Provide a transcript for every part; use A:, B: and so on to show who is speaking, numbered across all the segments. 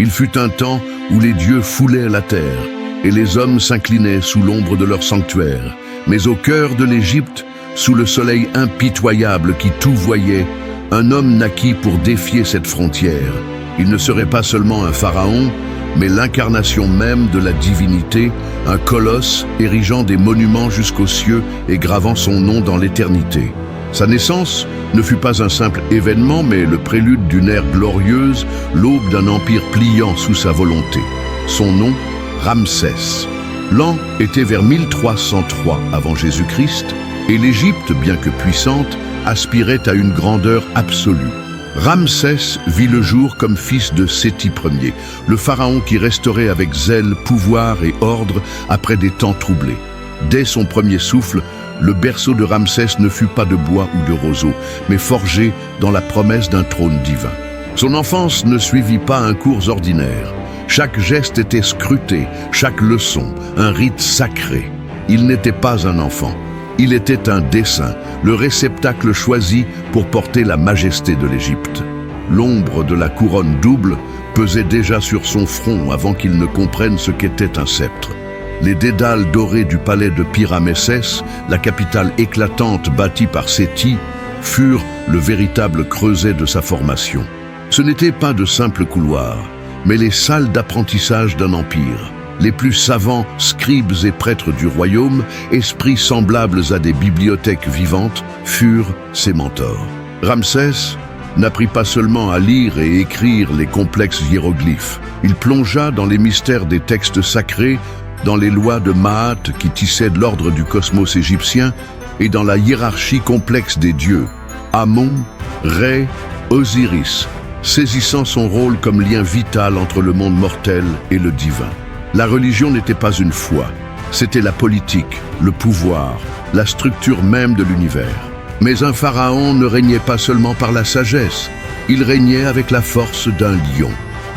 A: Il fut un temps où les dieux foulaient la terre, et les hommes s'inclinaient sous l'ombre de leur sanctuaire. Mais au cœur de l'Égypte, sous le soleil impitoyable qui tout voyait, un homme naquit pour défier cette frontière. Il ne serait pas seulement un pharaon, mais l'incarnation même de la divinité, un colosse érigeant des monuments jusqu'aux cieux et gravant son nom dans l'éternité. Sa naissance ne fut pas un simple événement, mais le prélude d'une ère glorieuse, l'aube d'un empire pliant sous sa volonté. Son nom, Ramsès. L'an était vers 1303 avant Jésus-Christ, et l'Égypte, bien que puissante, aspirait à une grandeur absolue. Ramsès vit le jour comme fils de Séti Ier, le pharaon qui restaurait avec zèle, pouvoir et ordre après des temps troublés. Dès son premier souffle, le berceau de Ramsès ne fut pas de bois ou de roseau, mais forgé dans la promesse d'un trône divin. Son enfance ne suivit pas un cours ordinaire. Chaque geste était scruté, chaque leçon, un rite sacré. Il n'était pas un enfant. Il était un dessein, le réceptacle choisi pour porter la majesté de l'Égypte. L'ombre de la couronne double pesait déjà sur son front avant qu'il ne comprenne ce qu'était un sceptre. Les dédales dorés du palais de Pi-Ramessès, la capitale éclatante bâtie par Séti, furent le véritable creuset de sa formation. Ce n'étaient pas de simples couloirs, mais les salles d'apprentissage d'un empire. Les plus savants scribes et prêtres du royaume, esprits semblables à des bibliothèques vivantes, furent ses mentors. Ramsès n'apprit pas seulement à lire et écrire les complexes hiéroglyphes. Il plongea dans les mystères des textes sacrés, dans les lois de Maat qui tissaient de l'ordre du cosmos égyptien et dans la hiérarchie complexe des dieux, Amon, Ré, Osiris, saisissant son rôle comme lien vital entre le monde mortel et le divin. La religion n'était pas une foi, c'était la politique, le pouvoir, la structure même de l'univers. Mais un pharaon ne régnait pas seulement par la sagesse, il régnait avec la force d'un lion.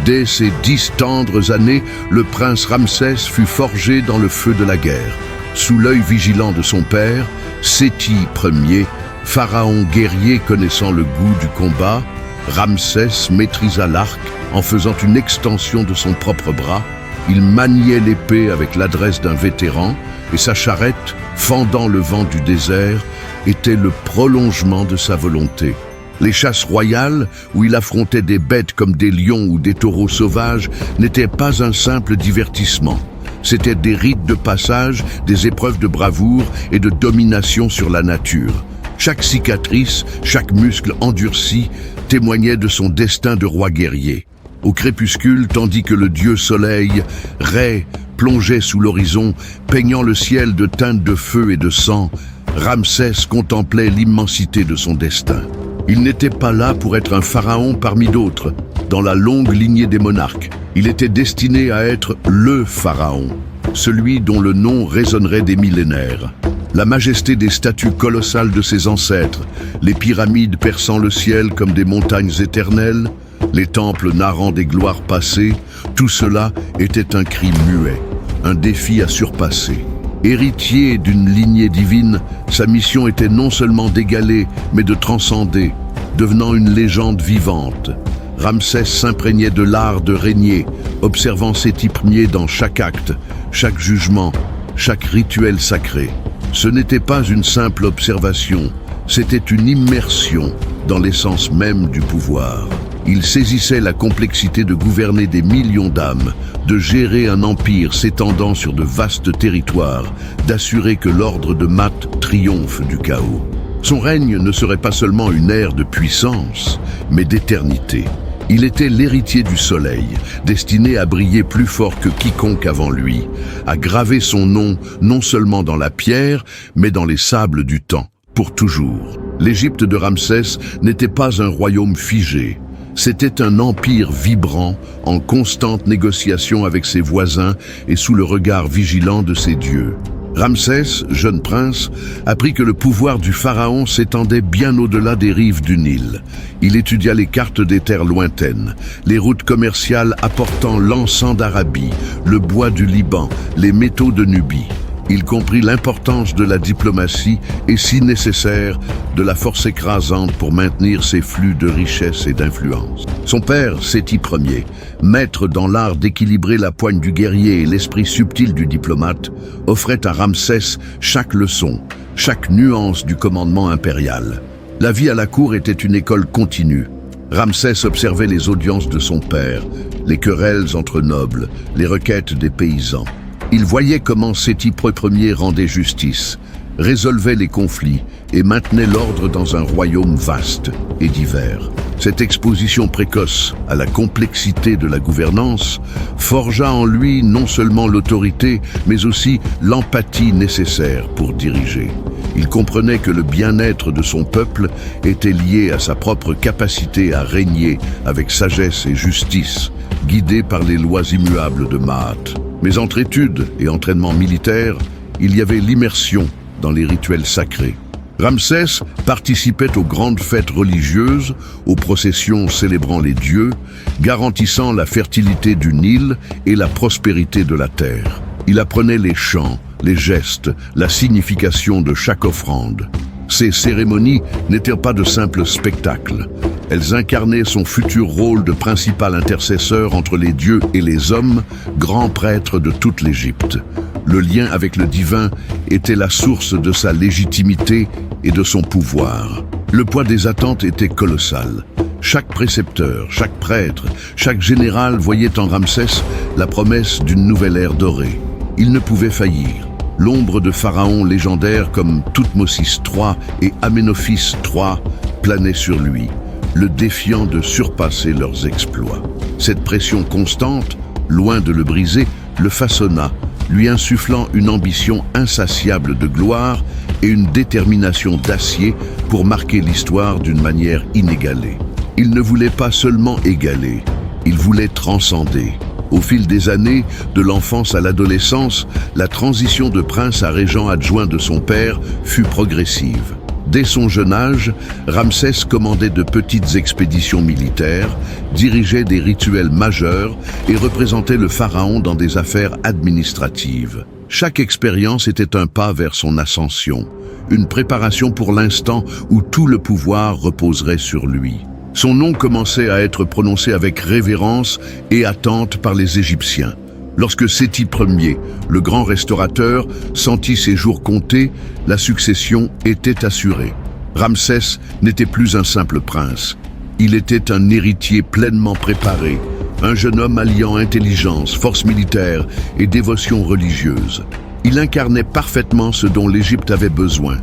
A: Dès ses 10 tendres années, le prince Ramsès fut forgé dans le feu de la guerre. Sous l'œil vigilant de son père, Séti Ier, pharaon guerrier connaissant le goût du combat, Ramsès maîtrisa l'arc en faisant une extension de son propre bras. Il maniait l'épée avec l'adresse d'un vétéran et sa charrette, fendant le vent du désert, était le prolongement de sa volonté. Les chasses royales, où il affrontait des bêtes comme des lions ou des taureaux sauvages, n'étaient pas un simple divertissement. C'étaient des rites de passage, des épreuves de bravoure et de domination sur la nature. Chaque cicatrice, chaque muscle endurci témoignait de son destin de roi guerrier. Au crépuscule, tandis que le dieu soleil, Ré, plongeait sous l'horizon, peignant le ciel de teintes de feu et de sang, Ramsès contemplait l'immensité de son destin. Il n'était pas là pour être un pharaon parmi d'autres. Dans la longue lignée des monarques, il était destiné à être le pharaon, celui dont le nom résonnerait des millénaires. La majesté des statues colossales de ses ancêtres, les pyramides perçant le ciel comme des montagnes éternelles, les temples narrant des gloires passées, tout cela était un cri muet, un défi à surpasser. Héritier d'une lignée divine, sa mission était non seulement d'égaler, mais de transcender, devenant une légende vivante. Ramsès s'imprégnait de l'art de régner, observant Séti Ier dans chaque acte, chaque jugement, chaque rituel sacré. Ce n'était pas une simple observation, c'était une immersion dans l'essence même du pouvoir. Il saisissait la complexité de gouverner des millions d'âmes, de gérer un empire s'étendant sur de vastes territoires, d'assurer que l'ordre de Maat triomphe du chaos. Son règne ne serait pas seulement une ère de puissance, mais d'éternité. Il était l'héritier du soleil, destiné à briller plus fort que quiconque avant lui, à graver son nom non seulement dans la pierre, mais dans les sables du temps, pour toujours. L'Égypte de Ramsès n'était pas un royaume figé. C'était un empire vibrant, en constante négociation avec ses voisins et sous le regard vigilant de ses dieux. Ramsès, jeune prince, apprit que le pouvoir du pharaon s'étendait bien au-delà des rives du Nil. Il étudia les cartes des terres lointaines, les routes commerciales apportant l'encens d'Arabie, le bois du Liban, les métaux de Nubie. Il comprit l'importance de la diplomatie et, si nécessaire, de la force écrasante pour maintenir ses flux de richesse et d'influence. Son père, Séti Ier, maître dans l'art d'équilibrer la poigne du guerrier et l'esprit subtil du diplomate, offrait à Ramsès chaque leçon, chaque nuance du commandement impérial. La vie à la cour était une école continue. Ramsès observait les audiences de son père, les querelles entre nobles, les requêtes des paysans. Il voyait comment Séti Ier rendait justice, résolvait les conflits et maintenait l'ordre dans un royaume vaste et divers. Cette exposition précoce à la complexité de la gouvernance forgea en lui non seulement l'autorité, mais aussi l'empathie nécessaire pour diriger. Il comprenait que le bien-être de son peuple était lié à sa propre capacité à régner avec sagesse et justice, guidé par les lois immuables de Maat. Mais entre études et entraînement militaire, il y avait l'immersion dans les rituels sacrés. Ramsès participait aux grandes fêtes religieuses, aux processions célébrant les dieux, garantissant la fertilité du Nil et la prospérité de la terre. Il apprenait les chants, les gestes, la signification de chaque offrande. Ces cérémonies n'étaient pas de simples spectacles. Elles incarnaient son futur rôle de principal intercesseur entre les dieux et les hommes, grand prêtre de toute l'Égypte. Le lien avec le divin était la source de sa légitimité et de son pouvoir. Le poids des attentes était colossal. Chaque précepteur, chaque prêtre, chaque général voyait en Ramsès la promesse d'une nouvelle ère dorée. Il ne pouvait faillir. L'ombre de pharaons légendaires comme Thoutmosis III et Aménophis III planait sur lui, le défiant de surpasser leurs exploits. Cette pression constante, loin de le briser, le façonna, lui insufflant une ambition insatiable de gloire et une détermination d'acier pour marquer l'histoire d'une manière inégalée. Il ne voulait pas seulement égaler, il voulait transcender. Au fil des années, de l'enfance à l'adolescence, la transition de prince à régent adjoint de son père fut progressive. Dès son jeune âge, Ramsès commandait de petites expéditions militaires, dirigeait des rituels majeurs et représentait le pharaon dans des affaires administratives. Chaque expérience était un pas vers son ascension, une préparation pour l'instant où tout le pouvoir reposerait sur lui. Son nom commençait à être prononcé avec révérence et attente par les Égyptiens. Lorsque Séti Ier, le grand restaurateur, sentit ses jours comptés, la succession était assurée. Ramsès n'était plus un simple prince. Il était un héritier pleinement préparé, un jeune homme alliant intelligence, force militaire et dévotion religieuse. Il incarnait parfaitement ce dont l'Égypte avait besoin.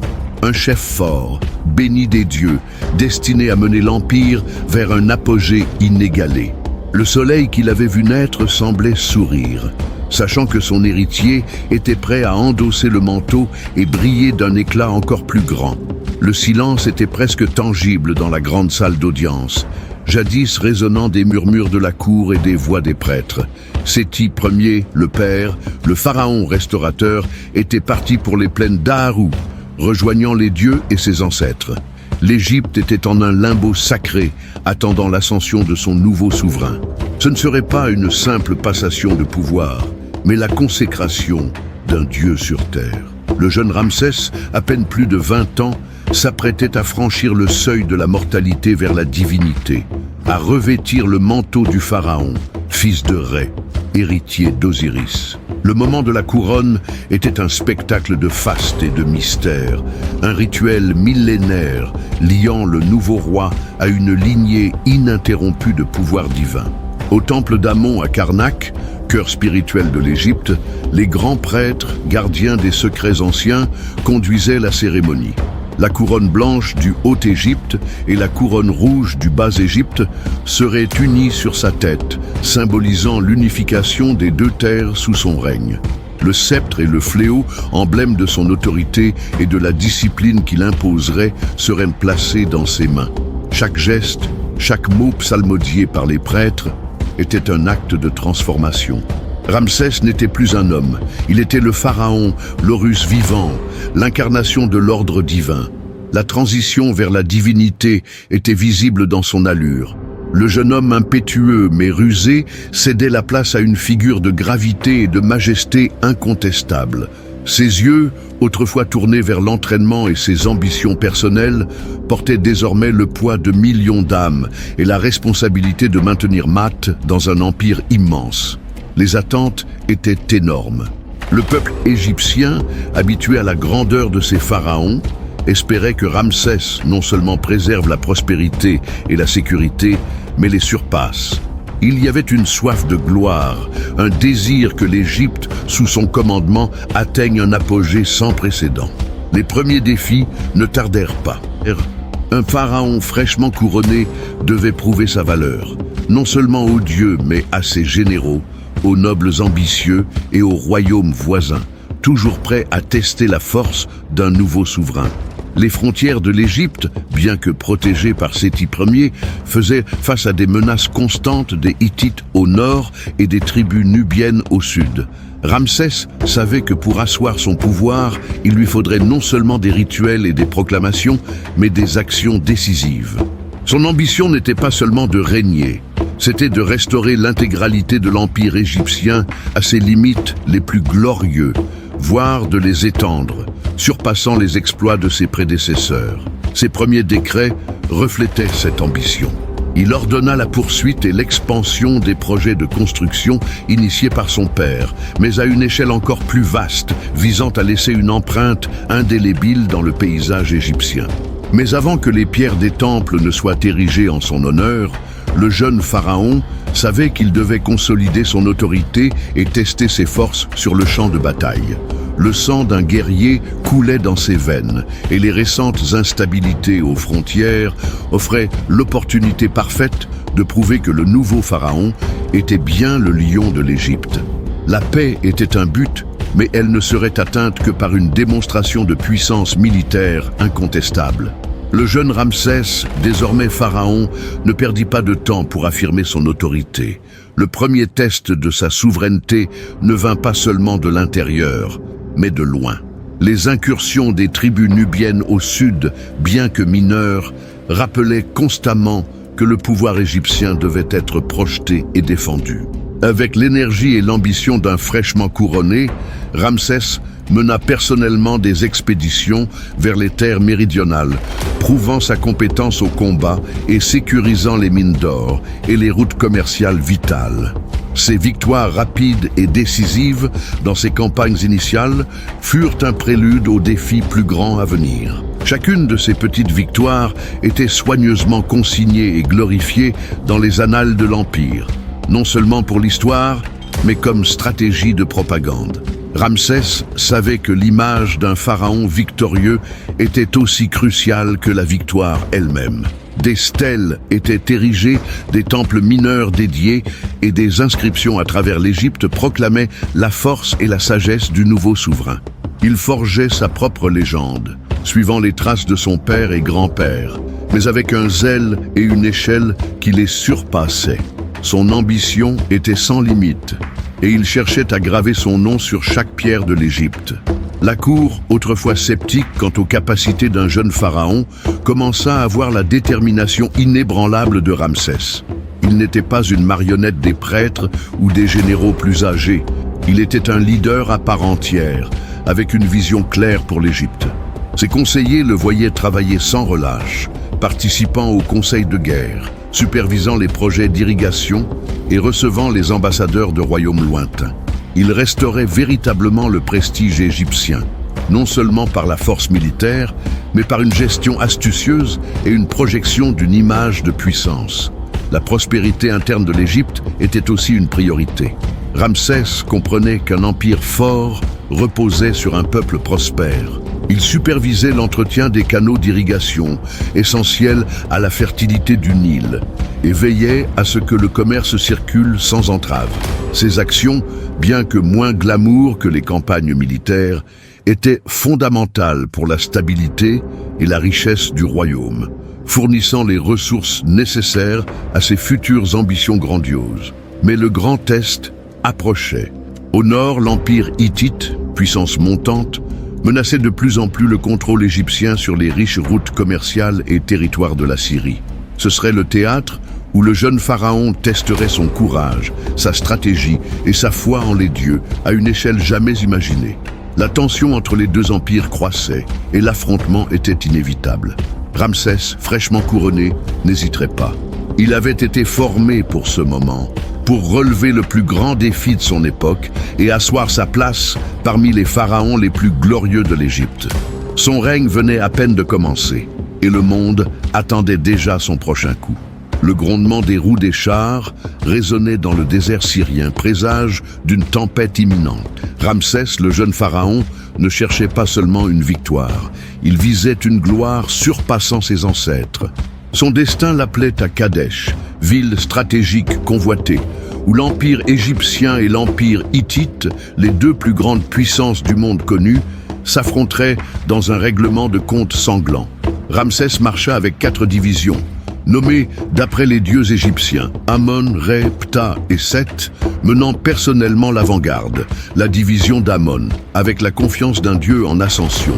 A: Un chef fort, béni des dieux, destiné à mener l'Empire vers un apogée inégalé. Le soleil qu'il avait vu naître semblait sourire, sachant que son héritier était prêt à endosser le manteau et briller d'un éclat encore plus grand. Le silence était presque tangible dans la grande salle d'audience, jadis résonnant des murmures de la cour et des voix des prêtres. Séti Ier, le père, le pharaon restaurateur, était parti pour les plaines d'Aarou, rejoignant les dieux et ses ancêtres. L'Égypte était en un limbo sacré, attendant l'ascension de son nouveau souverain. Ce ne serait pas une simple passation de pouvoir, mais la consécration d'un dieu sur terre. Le jeune Ramsès, à peine plus de 20 ans, s'apprêtait à franchir le seuil de la mortalité vers la divinité, à revêtir le manteau du pharaon, fils de Ré, héritier d'Osiris. Le moment de la couronne était un spectacle de faste et de mystère, un rituel millénaire liant le nouveau roi à une lignée ininterrompue de pouvoir divin. Au temple d'Amon à Karnak, cœur spirituel de l'Égypte, les grands prêtres, gardiens des secrets anciens, conduisaient la cérémonie. La couronne blanche du Haut-Égypte et la couronne rouge du Bas-Égypte seraient unies sur sa tête, symbolisant l'unification des deux terres sous son règne. Le sceptre et le fléau, emblème de son autorité et de la discipline qu'il imposerait, seraient placés dans ses mains. Chaque geste, chaque mot psalmodié par les prêtres était un acte de transformation. Ramsès n'était plus un homme, il était le pharaon, l'Horus vivant, l'incarnation de l'ordre divin. La transition vers la divinité était visible dans son allure. Le jeune homme impétueux mais rusé cédait la place à une figure de gravité et de majesté incontestable. Ses yeux, autrefois tournés vers l'entraînement et ses ambitions personnelles, portaient désormais le poids de millions d'âmes et la responsabilité de maintenir Maat dans un empire immense. Les attentes étaient énormes. Le peuple égyptien, habitué à la grandeur de ses pharaons, espérait que Ramsès non seulement préserve la prospérité et la sécurité, mais les surpasse. Il y avait une soif de gloire, un désir que l'Égypte, sous son commandement, atteigne un apogée sans précédent. Les premiers défis ne tardèrent pas. Un pharaon fraîchement couronné devait prouver sa valeur, non seulement aux dieux, mais à ses généraux, aux nobles ambitieux et aux royaumes voisins, toujours prêts à tester la force d'un nouveau souverain. Les frontières de l'Égypte, bien que protégées par Séti Ier, faisaient face à des menaces constantes des Hittites au nord et des tribus nubiennes au sud. Ramsès savait que pour asseoir son pouvoir, il lui faudrait non seulement des rituels et des proclamations, mais des actions décisives. Son ambition n'était pas seulement de régner, c'était de restaurer l'intégralité de l'empire égyptien à ses limites les plus glorieuses, voire de les étendre, surpassant les exploits de ses prédécesseurs. Ses premiers décrets reflétaient cette ambition. Il ordonna la poursuite et l'expansion des projets de construction initiés par son père, mais à une échelle encore plus vaste, visant à laisser une empreinte indélébile dans le paysage égyptien. Mais avant que les pierres des temples ne soient érigées en son honneur, le jeune pharaon savait qu'il devait consolider son autorité et tester ses forces sur le champ de bataille. Le sang d'un guerrier coulait dans ses veines et les récentes instabilités aux frontières offraient l'opportunité parfaite de prouver que le nouveau pharaon était bien le lion de l'Égypte. La paix était un but, mais elle ne serait atteinte que par une démonstration de puissance militaire incontestable. Le jeune Ramsès, désormais pharaon, ne perdit pas de temps pour affirmer son autorité. Le premier test de sa souveraineté ne vint pas seulement de l'intérieur, mais de loin. Les incursions des tribus nubiennes au sud, bien que mineures, rappelaient constamment que le pouvoir égyptien devait être projeté et défendu. Avec l'énergie et l'ambition d'un fraîchement couronné, Ramsès mena personnellement des expéditions vers les terres méridionales, prouvant sa compétence au combat et sécurisant les mines d'or et les routes commerciales vitales. Ces victoires rapides et décisives dans ces campagnes initiales furent un prélude aux défis plus grands à venir. Chacune de ces petites victoires était soigneusement consignée et glorifiée dans les annales de l'Empire, non seulement pour l'histoire, mais comme stratégie de propagande. Ramsès savait que l'image d'un pharaon victorieux était aussi cruciale que la victoire elle-même. Des stèles étaient érigées, des temples mineurs dédiés et des inscriptions à travers l'Égypte proclamaient la force et la sagesse du nouveau souverain. Il forgeait sa propre légende, suivant les traces de son père et grand-père, mais avec un zèle et une échelle qui les surpassaient. Son ambition était sans limite, et il cherchait à graver son nom sur chaque pierre de l'Égypte. La cour, autrefois sceptique quant aux capacités d'un jeune pharaon, commença à voir la détermination inébranlable de Ramsès. Il n'était pas une marionnette des prêtres ou des généraux plus âgés. Il était un leader à part entière, avec une vision claire pour l'Égypte. Ses conseillers le voyaient travailler sans relâche, participant aux conseils de guerre, supervisant les projets d'irrigation et recevant les ambassadeurs de royaumes lointains. Il restaurait véritablement le prestige égyptien, non seulement par la force militaire, mais par une gestion astucieuse et une projection d'une image de puissance. La prospérité interne de l'Égypte était aussi une priorité. Ramsès comprenait qu'un empire fort reposait sur un peuple prospère. Il supervisait l'entretien des canaux d'irrigation, essentiels à la fertilité du Nil, et veillait à ce que le commerce circule sans entrave. Ses actions, bien que moins glamour que les campagnes militaires, étaient fondamentales pour la stabilité et la richesse du royaume, fournissant les ressources nécessaires à ses futures ambitions grandioses. Mais le grand test approchait. Au nord, l'empire hittite, puissance montante, menaçait de plus en plus le contrôle égyptien sur les riches routes commerciales et territoires de la Syrie. Ce serait le théâtre où le jeune pharaon testerait son courage, sa stratégie et sa foi en les dieux à une échelle jamais imaginée. La tension entre les deux empires croissait et l'affrontement était inévitable. Ramsès, fraîchement couronné, n'hésiterait pas. Il avait été formé pour ce moment, pour relever le plus grand défi de son époque et asseoir sa place parmi les pharaons les plus glorieux de l'Égypte. Son règne venait à peine de commencer et le monde attendait déjà son prochain coup. Le grondement des roues des chars résonnait dans le désert syrien, présage d'une tempête imminente. Ramsès, le jeune pharaon, ne cherchait pas seulement une victoire, il visait une gloire surpassant ses ancêtres. Son destin l'appelait à Kadesh, ville stratégique convoitée, où l'empire égyptien et l'empire hittite, les deux plus grandes puissances du monde connu, s'affronteraient dans un règlement de comptes sanglant. Ramsès marcha avec 4 divisions, nommées d'après les dieux égyptiens, Amon, Ré, Ptah et Seth, menant personnellement l'avant-garde, la division d'Amon, avec la confiance d'un dieu en ascension.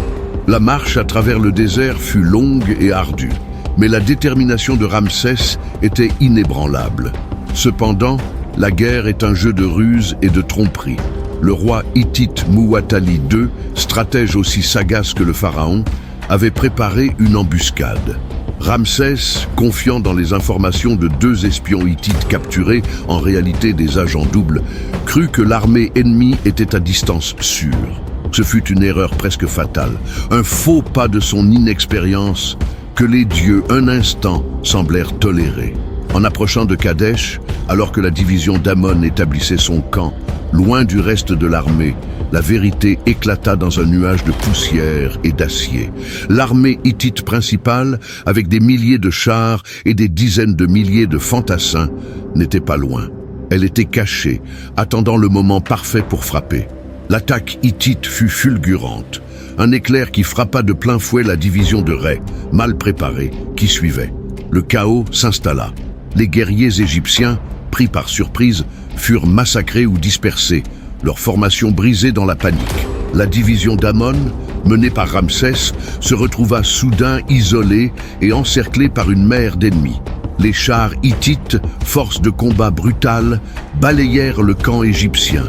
A: La marche à travers le désert fut longue et ardue, mais la détermination de Ramsès était inébranlable. Cependant, la guerre est un jeu de ruse et de tromperie. Le roi hittite Muwatalli II, stratège aussi sagace que le pharaon, avait préparé une embuscade. Ramsès, confiant dans les informations de 2 espions hittites capturés, en réalité des agents doubles, crut que l'armée ennemie était à distance sûre. Ce fut une erreur presque fatale, un faux pas de son inexpérience que les dieux, un instant, semblèrent tolérer. En approchant de Kadesh, alors que la division d'Amon établissait son camp, loin du reste de l'armée, la vérité éclata dans un nuage de poussière et d'acier. L'armée hittite principale, avec des milliers de chars et des dizaines de milliers de fantassins, n'était pas loin. Elle était cachée, attendant le moment parfait pour frapper. L'attaque hittite fut fulgurante. Un éclair qui frappa de plein fouet la division de Ré, mal préparée, qui suivait. Le chaos s'installa. Les guerriers égyptiens, pris par surprise, furent massacrés ou dispersés, leur formation brisée dans la panique. La division d'Amon, menée par Ramsès, se retrouva soudain isolée et encerclée par une mer d'ennemis. Les chars hittites, force de combat brutale, balayèrent le camp égyptien,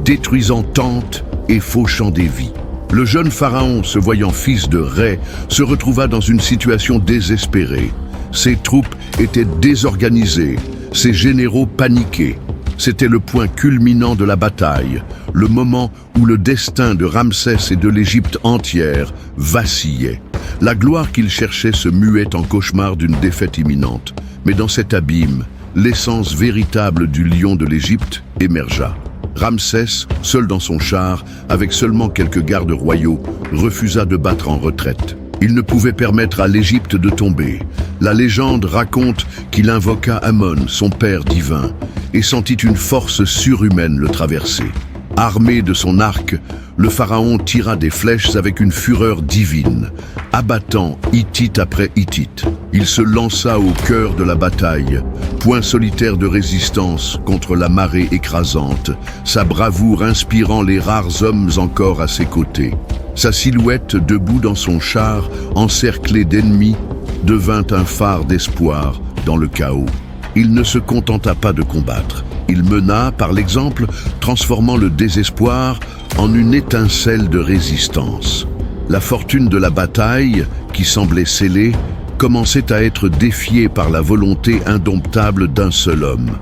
A: détruisant tentes et fauchant des vies. Le jeune pharaon, se voyant fils de Ré, se retrouva dans une situation désespérée. Ses troupes étaient désorganisées, ses généraux paniqués. C'était le point culminant de la bataille, le moment où le destin de Ramsès et de l'Égypte entière vacillait. La gloire qu'il cherchait se muait en cauchemar d'une défaite imminente. Mais dans cet abîme, l'essence véritable du lion de l'Égypte émergea. Ramsès, seul dans son char, avec seulement quelques gardes royaux, refusa de battre en retraite. Il ne pouvait permettre à l'Égypte de tomber. La légende raconte qu'il invoqua Amon, son père divin, et sentit une force surhumaine le traverser. Armé de son arc, le pharaon tira des flèches avec une fureur divine, abattant hittite après hittite. Il se lança au cœur de la bataille, point solitaire de résistance contre la marée écrasante, sa bravoure inspirant les rares hommes encore à ses côtés. Sa silhouette, debout dans son char, encerclé d'ennemis, devint un phare d'espoir dans le chaos. Il ne se contenta pas de combattre. Il mena, par l'exemple, transformant le désespoir en une étincelle de résistance. La fortune de la bataille, qui semblait scellée, commençait à être défiée par la volonté indomptable d'un seul homme.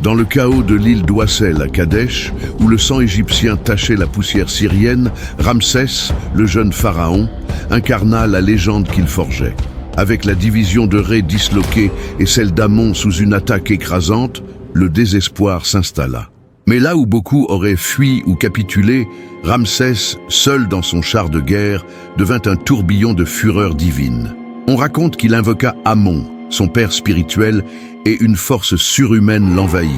A: Dans le chaos de l'île d'Ouassel à Kadesh, où le sang égyptien tachait la poussière syrienne, Ramsès, le jeune pharaon, incarna la légende qu'il forgeait. Avec la division de Ré disloquée et celle d'Amon sous une attaque écrasante, le désespoir s'installa. Mais là où beaucoup auraient fui ou capitulé, Ramsès, seul dans son char de guerre, devint un tourbillon de fureur divine. On raconte qu'il invoqua Amon, son père spirituel, et une force surhumaine l'envahit.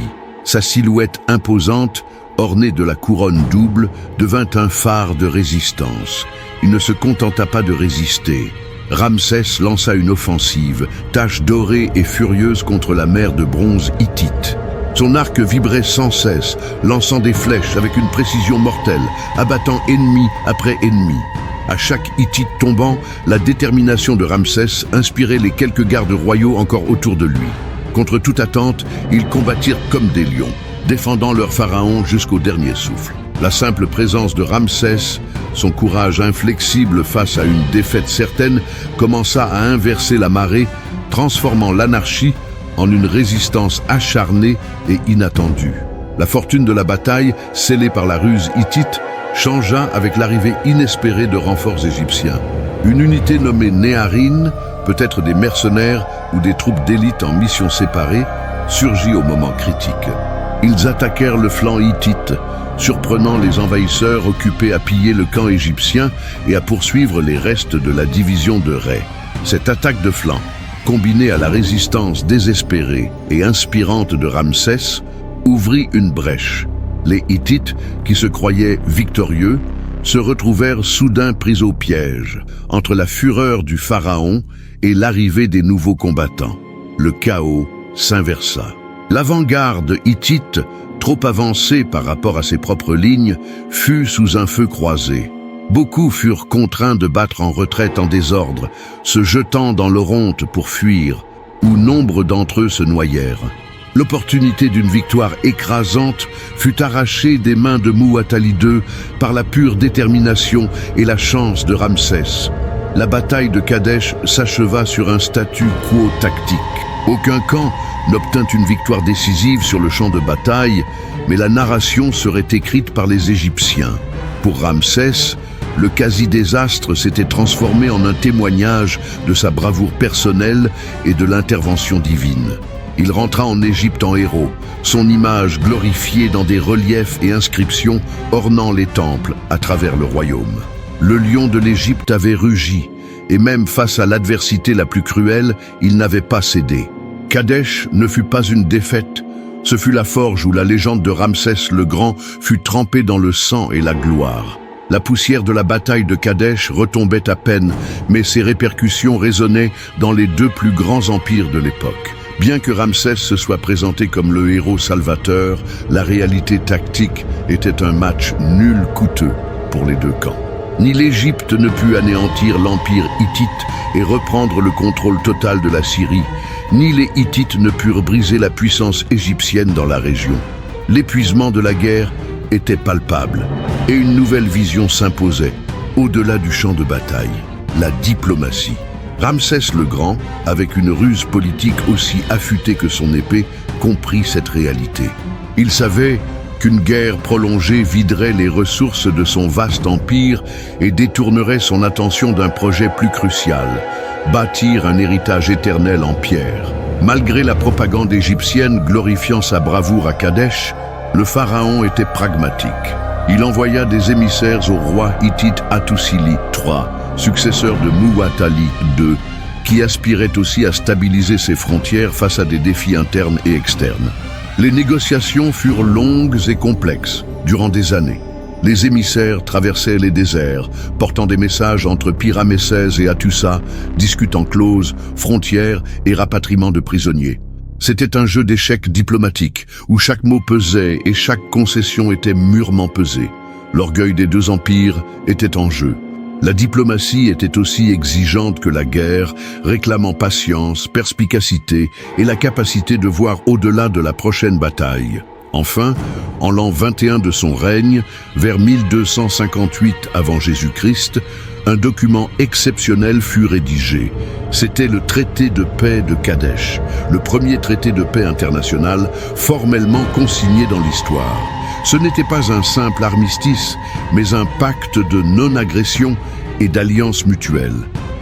A: Sa silhouette imposante, ornée de la couronne double, devint un phare de résistance. Il ne se contenta pas de résister. Ramsès lança une offensive, tache dorée et furieuse contre la mer de bronze hittite. Son arc vibrait sans cesse, lançant des flèches avec une précision mortelle, abattant ennemi après ennemi. À chaque hittite tombant, la détermination de Ramsès inspirait les quelques gardes royaux encore autour de lui. Contre toute attente, ils combattirent comme des lions, défendant leur pharaon jusqu'au dernier souffle. La simple présence de Ramsès, son courage inflexible face à une défaite certaine, commença à inverser la marée, transformant l'anarchie en une résistance acharnée et inattendue. La fortune de la bataille, scellée par la ruse hittite, changea avec l'arrivée inespérée de renforts égyptiens. Une unité nommée Néharine, peut-être des mercenaires ou des troupes d'élite en mission séparée, surgit au moment critique. Ils attaquèrent le flanc hittite, surprenant les envahisseurs occupés à piller le camp égyptien et à poursuivre les restes de la division de Rey. Cette attaque de flanc, combinée à la résistance désespérée et inspirante de Ramsès, ouvrit une brèche. Les Hittites, qui se croyaient victorieux, se retrouvèrent soudain pris au piège, entre la fureur du pharaon et l'arrivée des nouveaux combattants. Le chaos s'inversa. L'avant-garde hittite, trop avancée par rapport à ses propres lignes, fut sous un feu croisé. Beaucoup furent contraints de battre en retraite en désordre, se jetant dans l'Oronte pour fuir, où nombre d'entre eux se noyèrent. L'opportunité d'une victoire écrasante fut arrachée des mains de Muwatalli II par la pure détermination et la chance de Ramsès. La bataille de Kadesh s'acheva sur un statu quo tactique. Aucun camp n'obtint une victoire décisive sur le champ de bataille, mais la narration serait écrite par les Égyptiens. Pour Ramsès, le quasi-désastre s'était transformé en un témoignage de sa bravoure personnelle et de l'intervention divine. Il rentra en Égypte en héros, son image glorifiée dans des reliefs et inscriptions ornant les temples à travers le royaume. Le lion de l'Égypte avait rugi, et même face à l'adversité la plus cruelle, il n'avait pas cédé. Kadesh ne fut pas une défaite, ce fut la forge où la légende de Ramsès le Grand fut trempée dans le sang et la gloire. La poussière de la bataille de Kadesh retombait à peine, mais ses répercussions résonnaient dans les deux plus grands empires de l'époque. Bien que Ramsès se soit présenté comme le héros salvateur, la réalité tactique était un match nul coûteux pour les deux camps. Ni l'Égypte ne put anéantir l'empire hittite et reprendre le contrôle total de la Syrie, ni les Hittites ne purent briser la puissance égyptienne dans la région. L'épuisement de la guerre était palpable et une nouvelle vision s'imposait, au-delà du champ de bataille, la diplomatie. Ramsès le Grand, avec une ruse politique aussi affûtée que son épée, comprit cette réalité. Il savait qu'une guerre prolongée viderait les ressources de son vaste empire et détournerait son attention d'un projet plus crucial, bâtir un héritage éternel en pierre. Malgré la propagande égyptienne glorifiant sa bravoure à Kadesh, le pharaon était pragmatique. Il envoya des émissaires au roi hittite Hattusili III, successeur de Muwatalli II, qui aspirait aussi à stabiliser ses frontières face à des défis internes et externes. Les négociations furent longues et complexes, durant des années. Les émissaires traversaient les déserts, portant des messages entre Pi-Ramessès et Hattusa, discutant clauses, frontières et rapatriement de prisonniers. C'était un jeu d'échecs diplomatique, où chaque mot pesait et chaque concession était mûrement pesée. L'orgueil des deux empires était en jeu. La diplomatie était aussi exigeante que la guerre, réclamant patience, perspicacité et la capacité de voir au-delà de la prochaine bataille. Enfin, en l'an 21 de son règne, vers 1258 avant Jésus-Christ, un document exceptionnel fut rédigé. C'était le traité de paix de Kadesh, le premier traité de paix international formellement consigné dans l'histoire. Ce n'était pas un simple armistice, mais un pacte de non-agression et d'alliance mutuelle.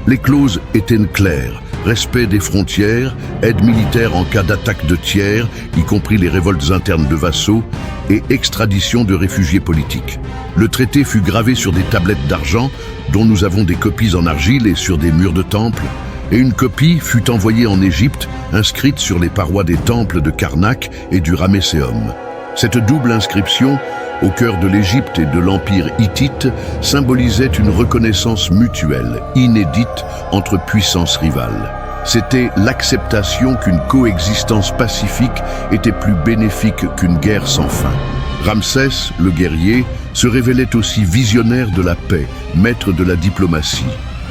A: Les clauses étaient claires: respect des frontières, aide militaire en cas d'attaque de tiers, y compris les révoltes internes de vassaux, et extradition de réfugiés politiques. Le traité fut gravé sur des tablettes d'argent, dont nous avons des copies en argile et sur des murs de temples, et une copie fut envoyée en Égypte, inscrite sur les parois des temples de Karnak et du Ramesséum. Cette double inscription, au cœur de l'Égypte et de l'Empire hittite, symbolisait une reconnaissance mutuelle, inédite, entre puissances rivales. C'était l'acceptation qu'une coexistence pacifique était plus bénéfique qu'une guerre sans fin. Ramsès, le guerrier, se révélait aussi visionnaire de la paix, maître de la diplomatie.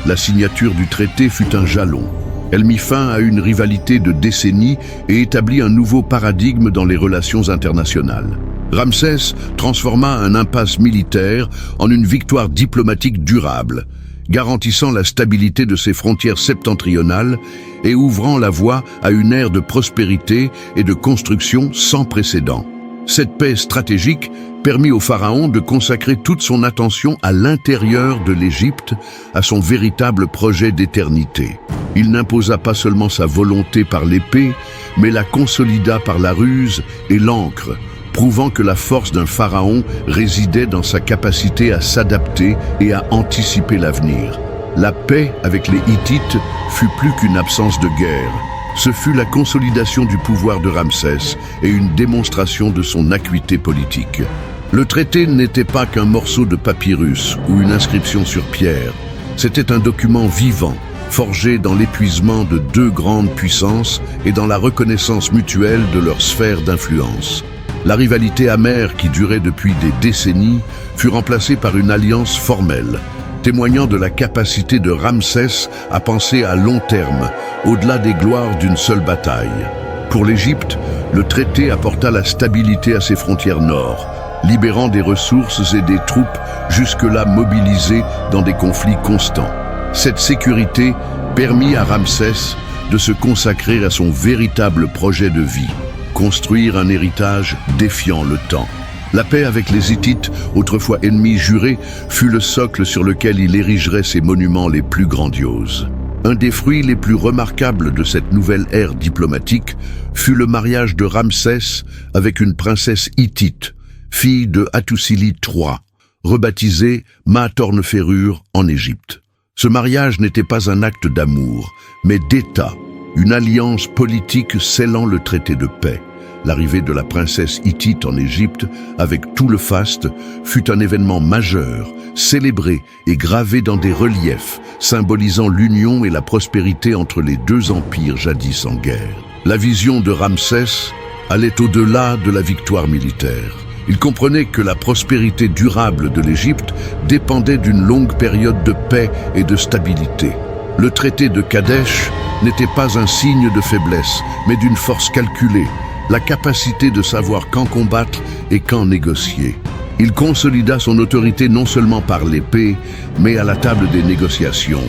A: La signature du traité fut un jalon. Elle mit fin à une rivalité de décennies et établit un nouveau paradigme dans les relations internationales. Ramsès transforma un impasse militaire en une victoire diplomatique durable, garantissant la stabilité de ses frontières septentrionales et ouvrant la voie à une ère de prospérité et de construction sans précédent. Cette paix stratégique permit au pharaon de consacrer toute son attention à l'intérieur de l'Égypte, à son véritable projet d'éternité. Il n'imposa pas seulement sa volonté par l'épée, mais la consolida par la ruse et l'encre, prouvant que la force d'un pharaon résidait dans sa capacité à s'adapter et à anticiper l'avenir. La paix avec les Hittites fut plus qu'une absence de guerre. Ce fut la consolidation du pouvoir de Ramsès et une démonstration de son acuité politique. Le traité n'était pas qu'un morceau de papyrus ou une inscription sur pierre. C'était un document vivant, forgé dans l'épuisement de deux grandes puissances et dans la reconnaissance mutuelle de leur sphère d'influence. La rivalité amère qui durait depuis des décennies fut remplacée par une alliance formelle, témoignant de la capacité de Ramsès à penser à long terme, au-delà des gloires d'une seule bataille. Pour l'Égypte, le traité apporta la stabilité à ses frontières nord, libérant des ressources et des troupes jusque-là mobilisées dans des conflits constants. Cette sécurité permit à Ramsès de se consacrer à son véritable projet de vie, construire un héritage défiant le temps. La paix avec les Hittites, autrefois ennemis jurés, fut le socle sur lequel il érigerait ses monuments les plus grandioses. Un des fruits les plus remarquables de cette nouvelle ère diplomatique fut le mariage de Ramsès avec une princesse hittite, fille de Hattusili III, rebaptisée Ma-Torne-Ferrure en Égypte. Ce mariage n'était pas un acte d'amour, mais d'État, une alliance politique scellant le traité de paix. L'arrivée de la princesse hittite en Égypte, avec tout le faste, fut un événement majeur, célébré et gravé dans des reliefs, symbolisant l'union et la prospérité entre les deux empires jadis en guerre. La vision de Ramsès allait au-delà de la victoire militaire. Il comprenait que la prospérité durable de l'Égypte dépendait d'une longue période de paix et de stabilité. Le traité de Kadesh n'était pas un signe de faiblesse, mais d'une force calculée, la capacité de savoir quand combattre et quand négocier. Il consolida son autorité non seulement par l'épée, mais à la table des négociations,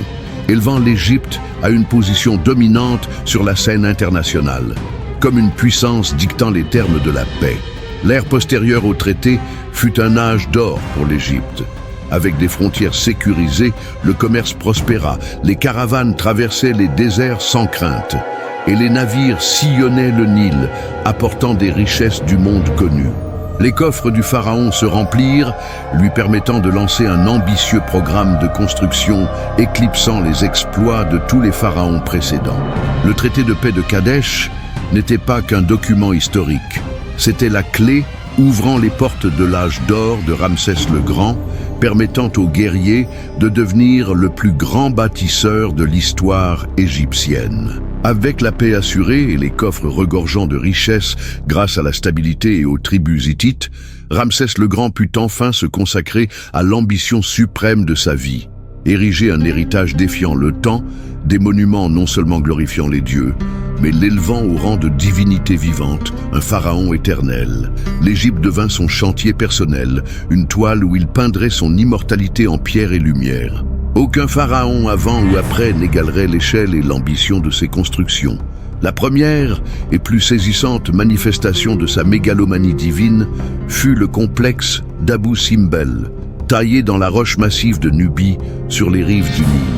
A: élevant l'Égypte à une position dominante sur la scène internationale, comme une puissance dictant les termes de la paix. L'ère postérieure au traité fut un âge d'or pour l'Égypte. Avec des frontières sécurisées, le commerce prospéra, les caravanes traversaient les déserts sans crainte, et les navires sillonnaient le Nil, apportant des richesses du monde connu. Les coffres du pharaon se remplirent, lui permettant de lancer un ambitieux programme de construction éclipsant les exploits de tous les pharaons précédents. Le traité de paix de Kadesh n'était pas qu'un document historique. C'était la clé ouvrant les portes de l'âge d'or de Ramsès le Grand, permettant aux guerriers de devenir le plus grand bâtisseur de l'histoire égyptienne. Avec la paix assurée et les coffres regorgeant de richesses grâce à la stabilité et aux tribus hittites, Ramsès le Grand put enfin se consacrer à l'ambition suprême de sa vie. Ériger un héritage défiant le temps, des monuments non seulement glorifiant les dieux, mais l'élevant au rang de divinité vivante, un pharaon éternel. L'Égypte devint son chantier personnel, une toile où il peindrait son immortalité en pierre et lumière. Aucun pharaon avant ou après n'égalerait l'échelle et l'ambition de ses constructions. La première et plus saisissante manifestation de sa mégalomanie divine fut le complexe d'Abou Simbel, taillé dans la roche massive de Nubie sur les rives du Nil.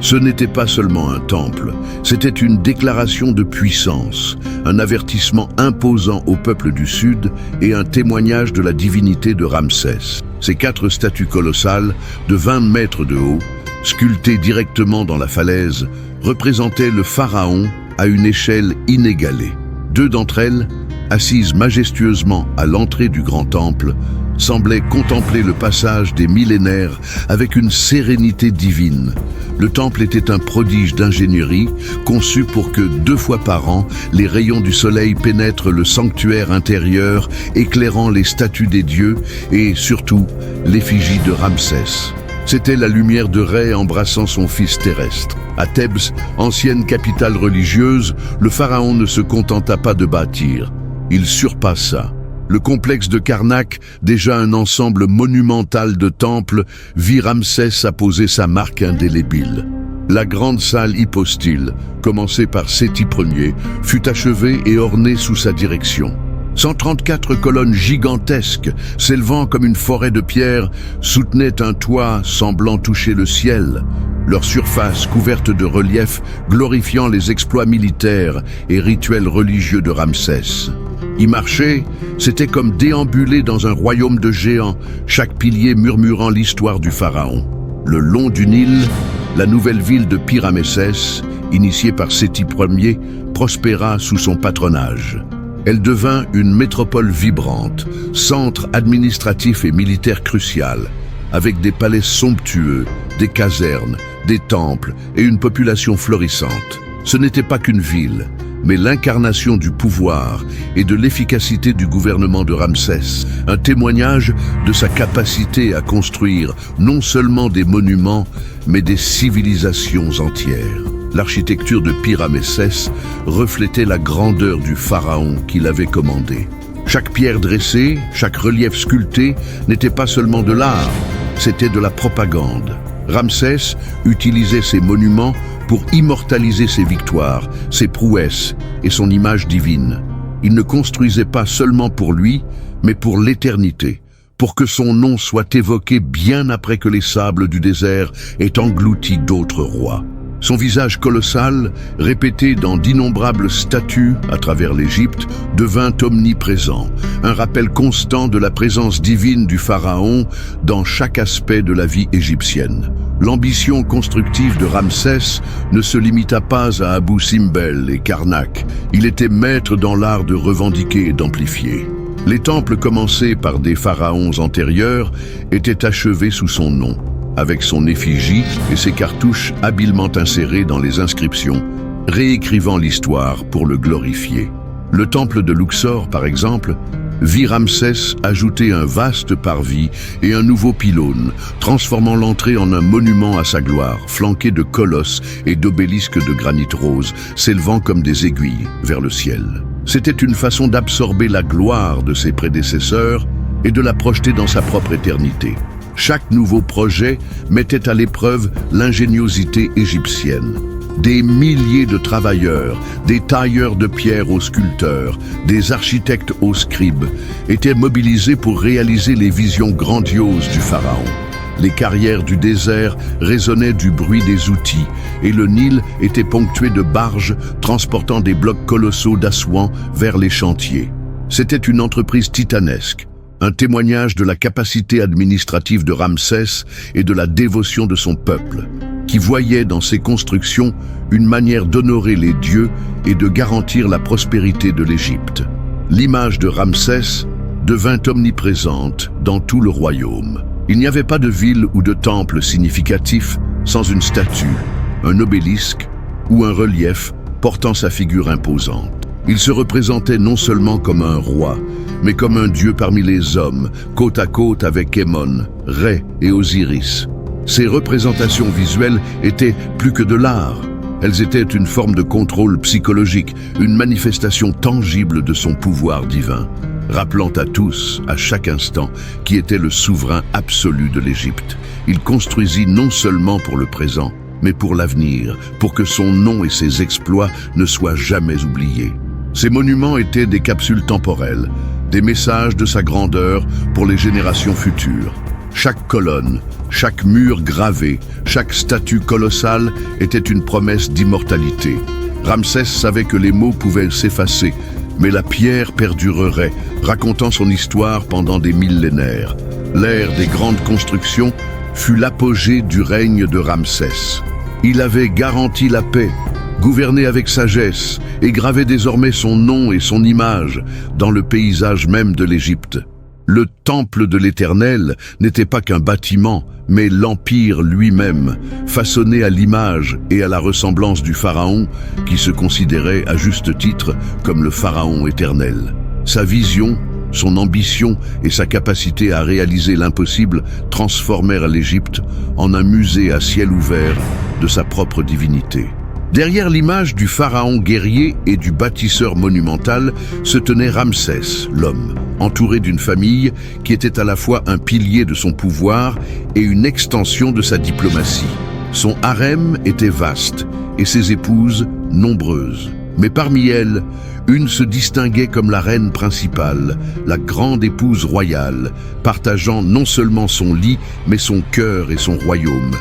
A: Ce n'était pas seulement un temple, c'était une déclaration de puissance, un avertissement imposant au peuple du Sud et un témoignage de la divinité de Ramsès. Ces 4 statues colossales, de 20 mètres de haut, sculptées directement dans la falaise, représentaient le pharaon à une échelle inégalée. 2 d'entre elles, assises majestueusement à l'entrée du grand temple, semblaient contempler le passage des millénaires avec une sérénité divine. Le temple était un prodige d'ingénierie, conçu pour que 2 fois par an, les rayons du soleil pénètrent le sanctuaire intérieur, éclairant les statues des dieux et, surtout, l'effigie de Ramsès. C'était la lumière de Ré embrassant son fils terrestre. À Thèbes, ancienne capitale religieuse, le pharaon ne se contenta pas de bâtir. Il surpassa. Le complexe de Karnak, déjà un ensemble monumental de temples, vit Ramsès apposer sa marque indélébile. La grande salle hypostyle, commencée par Séti Ier, fut achevée et ornée sous sa direction. 134 colonnes gigantesques, s'élevant comme une forêt de pierre, soutenaient un toit semblant toucher le ciel, leur surface couverte de reliefs glorifiant les exploits militaires et rituels religieux de Ramsès. Y marcher, c'était comme déambuler dans un royaume de géants, chaque pilier murmurant l'histoire du pharaon. Le long du Nil, la nouvelle ville de Pi-Ramessès, initiée par Séti Ier, prospéra sous son patronage. Elle devint une métropole vibrante, centre administratif et militaire crucial, avec des palais somptueux, des casernes, des temples et une population florissante. Ce n'était pas qu'une ville, mais l'incarnation du pouvoir et de l'efficacité du gouvernement de Ramsès, un témoignage de sa capacité à construire non seulement des monuments, mais des civilisations entières. L'architecture de Pi-Ramessès reflétait la grandeur du pharaon qu'il avait commandé. Chaque pierre dressée, chaque relief sculpté n'était pas seulement de l'art, c'était de la propagande. Ramsès utilisait ces monuments pour immortaliser ses victoires, ses prouesses et son image divine. Il ne construisait pas seulement pour lui, mais pour l'éternité, pour que son nom soit évoqué bien après que les sables du désert aient englouti d'autres rois. Son visage colossal, répété dans d'innombrables statues à travers l'Égypte, devint omniprésent, un rappel constant de la présence divine du pharaon dans chaque aspect de la vie égyptienne. L'ambition constructive de Ramsès ne se limita pas à Abou Simbel et Karnak. Il était maître dans l'art de revendiquer et d'amplifier. Les temples commencés par des pharaons antérieurs étaient achevés sous son nom, avec son effigie et ses cartouches habilement insérées dans les inscriptions, réécrivant l'histoire pour le glorifier. Le temple de Luxor, par exemple, vit Ramsès ajouter un vaste parvis et un nouveau pylône, transformant l'entrée en un monument à sa gloire, flanqué de colosses et d'obélisques de granit rose, s'élevant comme des aiguilles vers le ciel. C'était une façon d'absorber la gloire de ses prédécesseurs et de la projeter dans sa propre éternité. Chaque nouveau projet mettait à l'épreuve l'ingéniosité égyptienne. Des milliers de travailleurs, des tailleurs de pierre aux sculpteurs, des architectes aux scribes, étaient mobilisés pour réaliser les visions grandioses du pharaon. Les carrières du désert résonnaient du bruit des outils, et le Nil était ponctué de barges transportant des blocs colossaux d'Assouan vers les chantiers. C'était une entreprise titanesque, un témoignage de la capacité administrative de Ramsès et de la dévotion de son peuple, qui voyait dans ses constructions une manière d'honorer les dieux et de garantir la prospérité de l'Égypte. L'image de Ramsès devint omniprésente dans tout le royaume. Il n'y avait pas de ville ou de temple significatif sans une statue, un obélisque ou un relief portant sa figure imposante. Il se représentait non seulement comme un roi, mais comme un dieu parmi les hommes, côte à côte avec Ammon, Ré et Osiris. Ces représentations visuelles étaient plus que de l'art. Elles étaient une forme de contrôle psychologique, une manifestation tangible de son pouvoir divin, rappelant à tous, à chaque instant, qui était le souverain absolu de l'Égypte. Il construisit non seulement pour le présent, mais pour l'avenir, pour que son nom et ses exploits ne soient jamais oubliés. Ces monuments étaient des capsules temporelles, des messages de sa grandeur pour les générations futures. Chaque colonne, chaque mur gravé, chaque statue colossale était une promesse d'immortalité. Ramsès savait que les mots pouvaient s'effacer, mais la pierre perdurerait, racontant son histoire pendant des millénaires. L'ère des grandes constructions fut l'apogée du règne de Ramsès. Il avait garanti la paix, gouverné avec sagesse et gravé désormais son nom et son image dans le paysage même de l'Égypte. Le temple de l'Éternel n'était pas qu'un bâtiment, mais l'empire lui-même, façonné à l'image et à la ressemblance du pharaon, qui se considérait à juste titre comme le pharaon éternel. Sa vision, Son ambition et sa capacité à réaliser l'impossible transformèrent l'Égypte en un musée à ciel ouvert de sa propre divinité. Derrière l'image du pharaon guerrier et du bâtisseur monumental se tenait Ramsès, l'homme, entouré d'une famille qui était à la fois un pilier de son pouvoir et une extension de sa diplomatie. Son harem était vaste et ses épouses nombreuses. Mais parmi elles, une se distinguait comme la reine principale, la grande épouse royale, partageant non seulement son lit, mais son cœur et son royaume,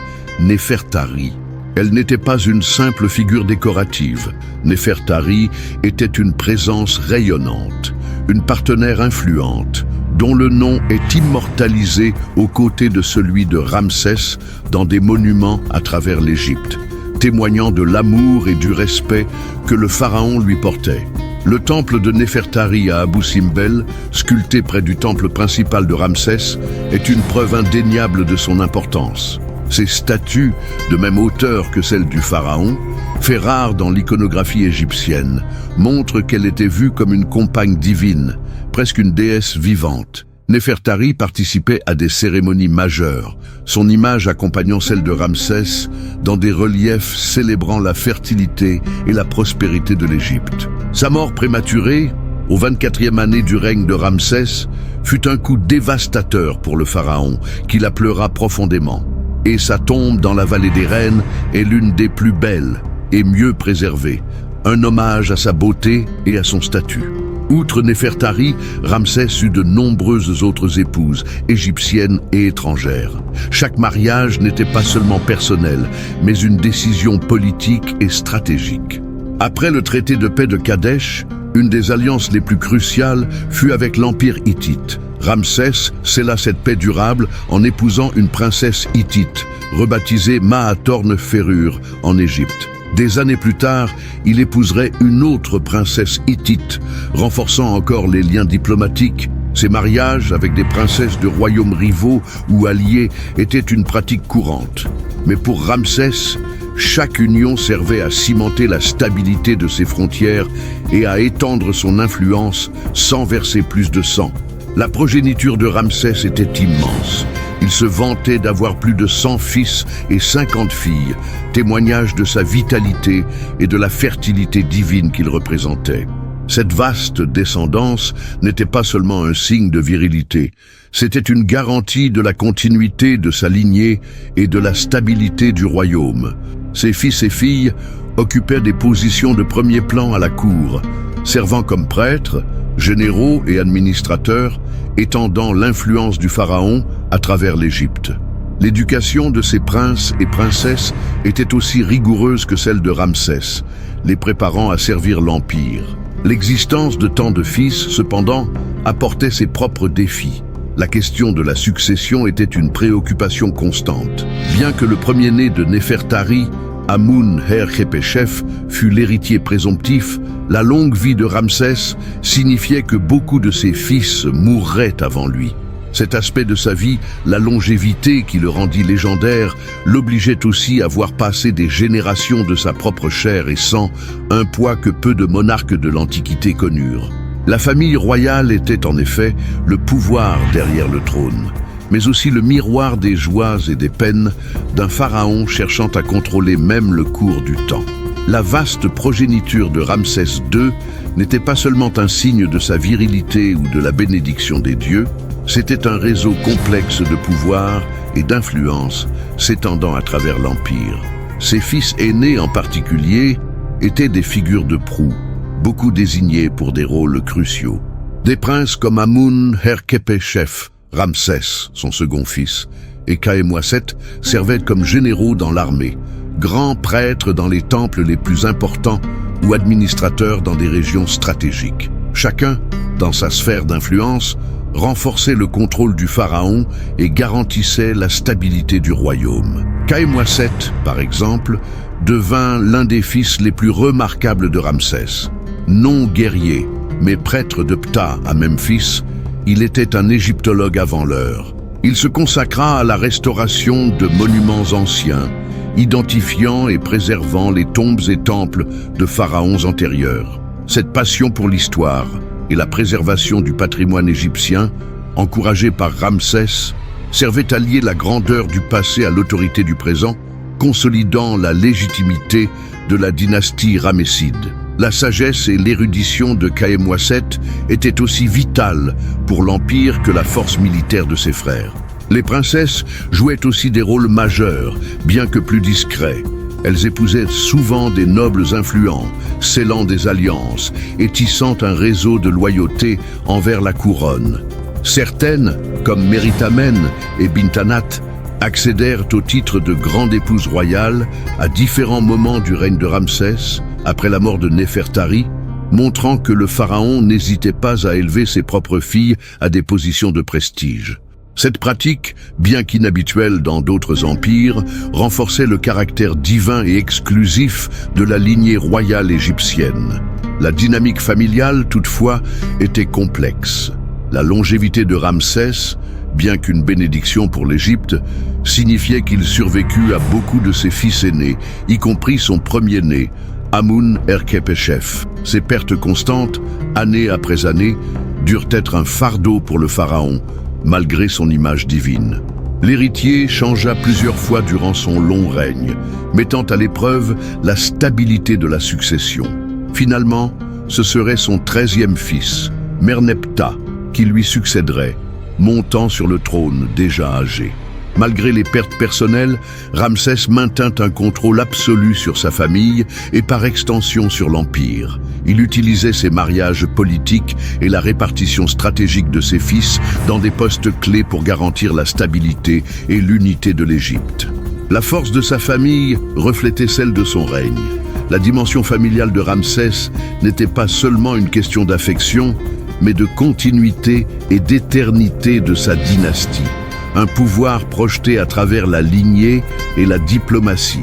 A: Néfertari. Elle n'était pas une simple figure décorative. Néfertari était une présence rayonnante, une partenaire influente, dont le nom est immortalisé aux côtés de celui de Ramsès dans des monuments à travers l'Égypte, témoignant de l'amour et du respect que le pharaon lui portait. Le temple de Néfertari à Abou Simbel, sculpté près du temple principal de Ramsès, est une preuve indéniable de son importance. Ces statues, de même hauteur que celle du pharaon, fait rare dans l'iconographie égyptienne, montrent qu'elle était vue comme une compagne divine, presque une déesse vivante. Néfertari participait à des cérémonies majeures, son image accompagnant celle de Ramsès dans des reliefs célébrant la fertilité et la prospérité de l'Égypte. Sa mort prématurée, au 24e année du règne de Ramsès, fut un coup dévastateur pour le pharaon, qui la pleura profondément. Et sa tombe dans la vallée des reines est l'une des plus belles et mieux préservées, un hommage à sa beauté et à son statut. Outre Néfertari, Ramsès eut de nombreuses autres épouses, égyptiennes et étrangères. Chaque mariage n'était pas seulement personnel, mais une décision politique et stratégique. Après le traité de paix de Kadesh, une des alliances les plus cruciales fut avec l'Empire hittite. Ramsès scella cette paix durable en épousant une princesse hittite, rebaptisée Mahatorne-Ferrur en Égypte. Des années plus tard, il épouserait une autre princesse hittite, renforçant encore les liens diplomatiques. Ces mariages avec des princesses de royaumes rivaux ou alliés étaient une pratique courante. Mais pour Ramsès, chaque union servait à cimenter la stabilité de ses frontières et à étendre son influence sans verser plus de sang. La progéniture de Ramsès était immense. Il se vantait d'avoir plus de 100 fils et 50 filles, témoignage de sa vitalité et de la fertilité divine qu'il représentait. Cette vaste descendance n'était pas seulement un signe de virilité, c'était une garantie de la continuité de sa lignée et de la stabilité du royaume. Ses fils et filles occupaient des positions de premier plan à la cour, servant comme prêtres, généraux et administrateurs, étendant l'influence du pharaon à travers l'Égypte. L'éducation de ces princes et princesses était aussi rigoureuse que celle de Ramsès, les préparant à servir l'Empire. L'existence de tant de fils, cependant, apportait ses propres défis. La question de la succession était une préoccupation constante. Bien que le premier-né de Néfertari, Amun-Her-Khepeshef, fut l'héritier présomptif, la longue vie de Ramsès signifiait que beaucoup de ses fils mourraient avant lui. Cet aspect de sa vie, la longévité qui le rendit légendaire, l'obligeait aussi à voir passer des générations de sa propre chair et sang, un poids que peu de monarques de l'Antiquité connurent. La famille royale était en effet le pouvoir derrière le trône, mais aussi le miroir des joies et des peines d'un pharaon cherchant à contrôler même le cours du temps. La vaste progéniture de Ramsès II n'était pas seulement un signe de sa virilité ou de la bénédiction des dieux, c'était un réseau complexe de pouvoir et d'influence s'étendant à travers l'Empire. Ses fils aînés en particulier étaient des figures de proue, beaucoup désignés pour des rôles cruciaux. Des princes comme Amun-Her-Khepeshef, Ramsès, son second fils, et Khémouaset servaient comme généraux dans l'armée, grands prêtres dans les temples les plus importants ou administrateurs dans des régions stratégiques. Chacun, dans sa sphère d'influence, renforçait le contrôle du pharaon et garantissait la stabilité du royaume. Khémouaset, par exemple, devint l'un des fils les plus remarquables de Ramsès. Non guerrier, mais prêtre de Ptah à Memphis, il était un égyptologue avant l'heure. Il se consacra à la restauration de monuments anciens, identifiant et préservant les tombes et temples de pharaons antérieurs. Cette passion pour l'histoire, et la préservation du patrimoine égyptien, encouragés par Ramsès, servaient à lier la grandeur du passé à l'autorité du présent, consolidant la légitimité de la dynastie ramesside. La sagesse et l'érudition de Khaemouasset étaient aussi vitales pour l'Empire que la force militaire de ses frères. Les princesses jouaient aussi des rôles majeurs, bien que plus discrets. Elles épousaient souvent des nobles influents, scellant des alliances et tissant un réseau de loyauté envers la couronne. Certaines, comme Méritamen et Bintanat, accédèrent au titre de grande épouse royale à différents moments du règne de Ramsès, après la mort de Néfertari, montrant que le pharaon n'hésitait pas à élever ses propres filles à des positions de prestige. Cette pratique, bien qu'inhabituelle dans d'autres empires, renforçait le caractère divin et exclusif de la lignée royale égyptienne. La dynamique familiale, toutefois, était complexe. La longévité de Ramsès, bien qu'une bénédiction pour l'Égypte, signifiait qu'il survécut à beaucoup de ses fils aînés, y compris son premier-né, Amun-Herkhepeshef. Ses pertes constantes, année après année, durent être un fardeau pour le pharaon, malgré son image divine. L'héritier changea plusieurs fois durant son long règne, mettant à l'épreuve la stabilité de la succession. Finalement, ce serait son 13e fils, Merneptah, qui lui succéderait, montant sur le trône déjà âgé. Malgré les pertes personnelles, Ramsès maintint un contrôle absolu sur sa famille et par extension sur l'Empire. Il utilisait ses mariages politiques et la répartition stratégique de ses fils dans des postes clés pour garantir la stabilité et l'unité de l'Égypte. La force de sa famille reflétait celle de son règne. La dimension familiale de Ramsès n'était pas seulement une question d'affection, mais de continuité et d'éternité de sa dynastie. Un pouvoir projeté à travers la lignée et la diplomatie,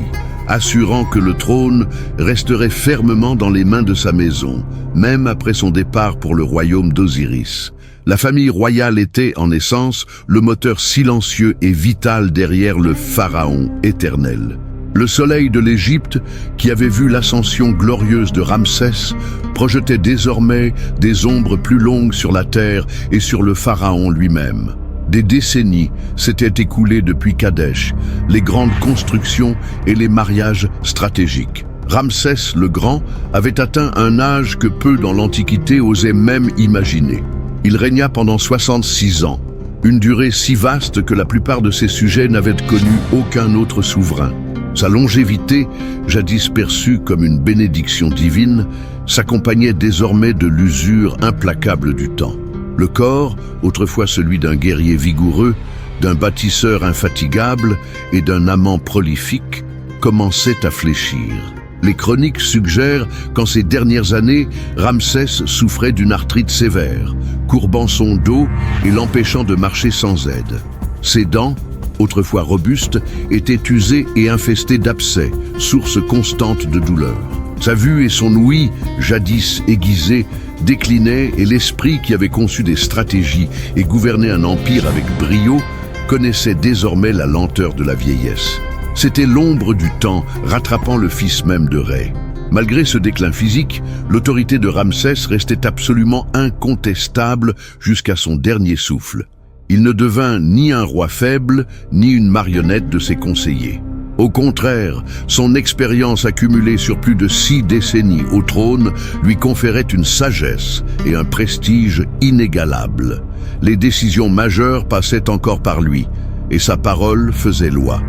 A: assurant que le trône resterait fermement dans les mains de sa maison, même après son départ pour le royaume d'Osiris. La famille royale était, en essence, le moteur silencieux et vital derrière le pharaon éternel. Le soleil de l'Égypte, qui avait vu l'ascension glorieuse de Ramsès, projetait désormais des ombres plus longues sur la terre et sur le pharaon lui-même. Des décennies s'étaient écoulées depuis Kadesh, les grandes constructions et les mariages stratégiques. Ramsès le Grand avait atteint un âge que peu dans l'Antiquité osaient même imaginer. Il régna pendant 66 ans, une durée si vaste que la plupart de ses sujets n'avaient connu aucun autre souverain. Sa longévité, jadis perçue comme une bénédiction divine, s'accompagnait désormais de l'usure implacable du temps. Le corps, autrefois celui d'un guerrier vigoureux, d'un bâtisseur infatigable et d'un amant prolifique, commençait à fléchir. Les chroniques suggèrent qu'en ces dernières années, Ramsès souffrait d'une arthrite sévère, courbant son dos et l'empêchant de marcher sans aide. Ses dents, autrefois robustes, étaient usées et infestées d'abcès, source constante de douleur. Sa vue et son ouïe, jadis aiguisées, déclinaient et l'esprit qui avait conçu des stratégies et gouverné un empire avec brio connaissait désormais la lenteur de la vieillesse. C'était l'ombre du temps rattrapant le fils même de Rê. Malgré ce déclin physique, l'autorité de Ramsès restait absolument incontestable jusqu'à son dernier souffle. Il ne devint ni un roi faible, ni une marionnette de ses conseillers. Au contraire, son expérience accumulée sur plus de 6 décennies au trône lui conférait une sagesse et un prestige inégalables. Les décisions majeures passaient encore par lui, et sa parole faisait loi.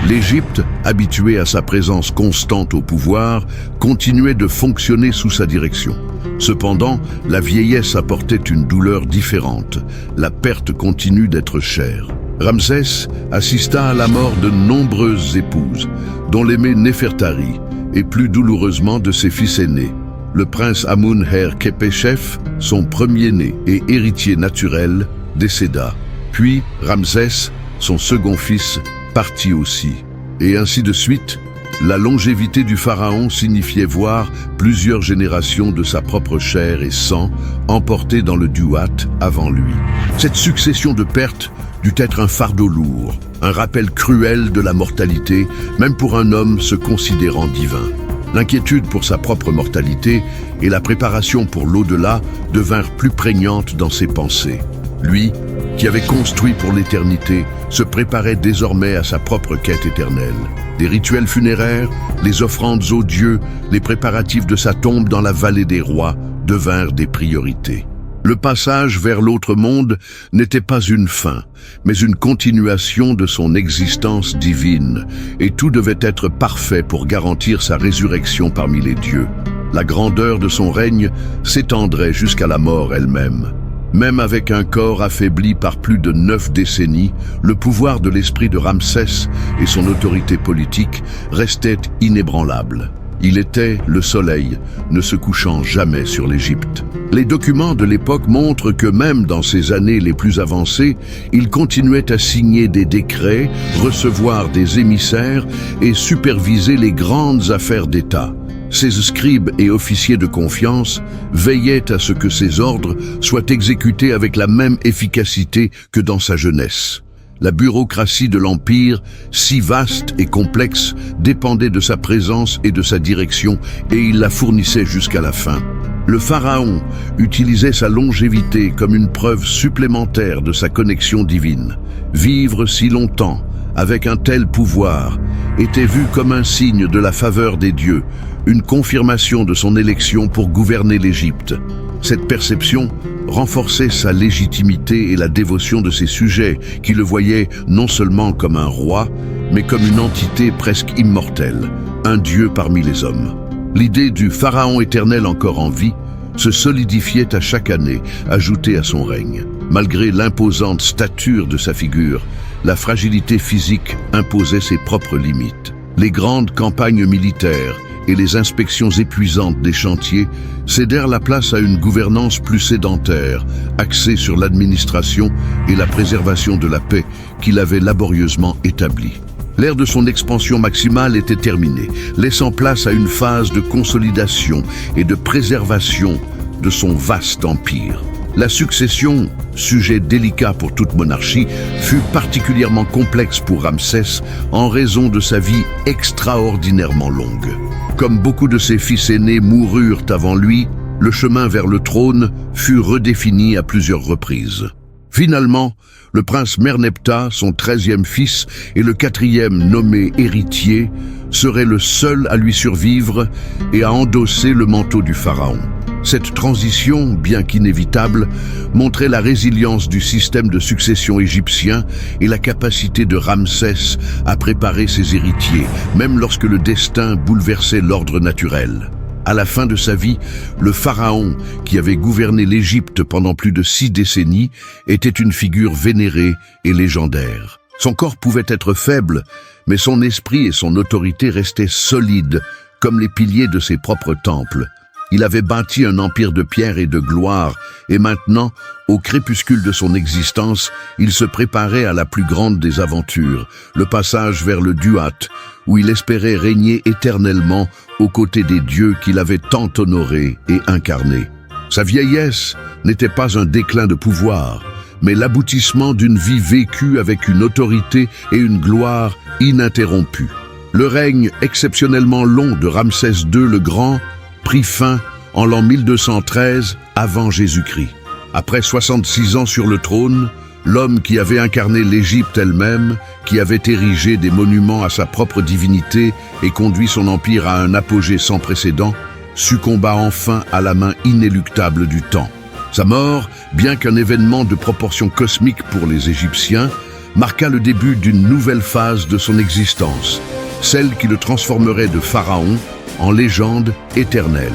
A: L'Égypte, habituée à sa présence constante au pouvoir, continuait de fonctionner sous sa direction. Cependant, la vieillesse apportait une douleur différente, la perte continue d'être chère. Ramsès assista à la mort de nombreuses épouses, dont l'aimé Néfertari, et plus douloureusement de ses fils aînés. Le prince Amun-Herkhepeshef, son premier-né et héritier naturel, décéda. Puis Ramsès, son second fils, partit aussi. Et ainsi de suite, la longévité du pharaon signifiait voir plusieurs générations de sa propre chair et sang emportées dans le Duat avant lui. Cette succession de pertes dut être un fardeau lourd, un rappel cruel de la mortalité, même pour un homme se considérant divin. L'inquiétude pour sa propre mortalité et la préparation pour l'au-delà devinrent plus prégnantes dans ses pensées. Lui, qui avait construit pour l'éternité, se préparait désormais à sa propre quête éternelle. Des rituels funéraires, les offrandes aux dieux, les préparatifs de sa tombe dans la vallée des rois devinrent des priorités. Le passage vers l'autre monde n'était pas une fin, mais une continuation de son existence divine, et tout devait être parfait pour garantir sa résurrection parmi les dieux. La grandeur de son règne s'étendrait jusqu'à la mort elle-même. Même avec un corps affaibli par plus de 9 décennies, le pouvoir de l'esprit de Ramsès et son autorité politique restaient inébranlables. Il était le soleil, ne se couchant jamais sur l'Égypte. Les documents de l'époque montrent que même dans ses années les plus avancées, il continuait à signer des décrets, recevoir des émissaires et superviser les grandes affaires d'État. Ses scribes et officiers de confiance veillaient à ce que ses ordres soient exécutés avec la même efficacité que dans sa jeunesse. La bureaucratie de l'Empire, si vaste et complexe, dépendait de sa présence et de sa direction, et il la fournissait jusqu'à la fin. Le pharaon utilisait sa longévité comme une preuve supplémentaire de sa connexion divine. Vivre si longtemps, avec un tel pouvoir, était vu comme un signe de la faveur des dieux, une confirmation de son élection pour gouverner l'Égypte. Cette perception renforçait sa légitimité et la dévotion de ses sujets, qui le voyaient non seulement comme un roi, mais comme une entité presque immortelle, un dieu parmi les hommes. L'idée du pharaon éternel encore en vie se solidifiait à chaque année, ajoutée à son règne. Malgré l'imposante stature de sa figure, la fragilité physique imposait ses propres limites. Les grandes campagnes militaires et les inspections épuisantes des chantiers cédèrent la place à une gouvernance plus sédentaire, axée sur l'administration et la préservation de la paix qu'il avait laborieusement établie. L'ère de son expansion maximale était terminée, laissant place à une phase de consolidation et de préservation de son vaste empire. La succession, sujet délicat pour toute monarchie, fut particulièrement complexe pour Ramsès en raison de sa vie extraordinairement longue. Comme beaucoup de ses fils aînés moururent avant lui, le chemin vers le trône fut redéfini à plusieurs reprises. Finalement, le prince Merneptah, son 13e fils et le 4e nommé héritier, serait le seul à lui survivre et à endosser le manteau du pharaon. Cette transition, bien qu'inévitable, montrait la résilience du système de succession égyptien et la capacité de Ramsès à préparer ses héritiers, même lorsque le destin bouleversait l'ordre naturel. À la fin de sa vie, le pharaon, qui avait gouverné l'Égypte pendant plus de 6 décennies, était une figure vénérée et légendaire. Son corps pouvait être faible, mais son esprit et son autorité restaient solides, comme les piliers de ses propres temples. Il avait bâti un empire de pierre et de gloire, et maintenant, au crépuscule de son existence, il se préparait à la plus grande des aventures, le passage vers le Duat, où il espérait régner éternellement aux côtés des dieux qu'il avait tant honorés et incarnés. Sa vieillesse n'était pas un déclin de pouvoir, mais l'aboutissement d'une vie vécue avec une autorité et une gloire ininterrompues. Le règne exceptionnellement long de Ramsès II le Grand prit fin en l'an 1213 avant Jésus-Christ. Après 66 ans sur le trône, l'homme qui avait incarné l'Égypte elle-même, qui avait érigé des monuments à sa propre divinité et conduit son empire à un apogée sans précédent, succomba enfin à la main inéluctable du temps. Sa mort, bien qu'un événement de proportions cosmiques pour les Égyptiens, marqua le début d'une nouvelle phase de son existence, celle qui le transformerait de pharaon en légende éternelle.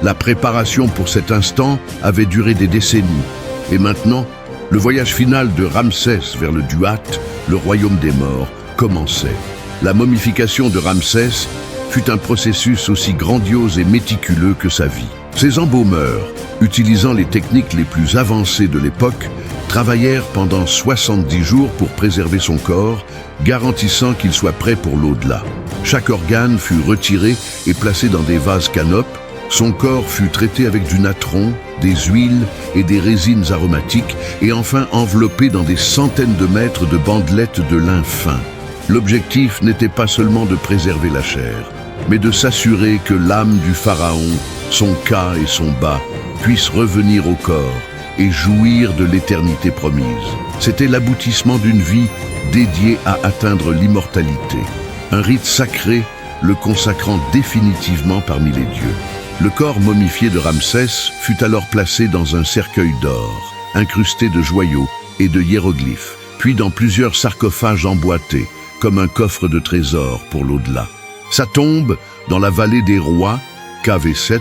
A: La préparation pour cet instant avait duré des décennies, et maintenant, le voyage final de Ramsès vers le Duat, le royaume des morts, commençait. La momification de Ramsès fut un processus aussi grandiose et méticuleux que sa vie. Ses embaumeurs, utilisant les techniques les plus avancées de l'époque, travaillèrent pendant 70 jours pour préserver son corps, garantissant qu'il soit prêt pour l'au-delà. Chaque organe fut retiré et placé dans des vases canopes. Son corps fut traité avec du natron, des huiles et des résines aromatiques, et enfin enveloppé dans des centaines de mètres de bandelettes de lin fin. L'objectif n'était pas seulement de préserver la chair, mais de s'assurer que l'âme du pharaon, son Ka et son Ba, puissent revenir au corps et jouir de l'éternité promise. C'était l'aboutissement d'une vie dédiée à atteindre l'immortalité. Un rite sacré le consacrant définitivement parmi les dieux. Le corps momifié de Ramsès fut alors placé dans un cercueil d'or, incrusté de joyaux et de hiéroglyphes, puis dans plusieurs sarcophages emboîtés, comme un coffre de trésors pour l'au-delà. Sa tombe, dans la vallée des rois, KV7,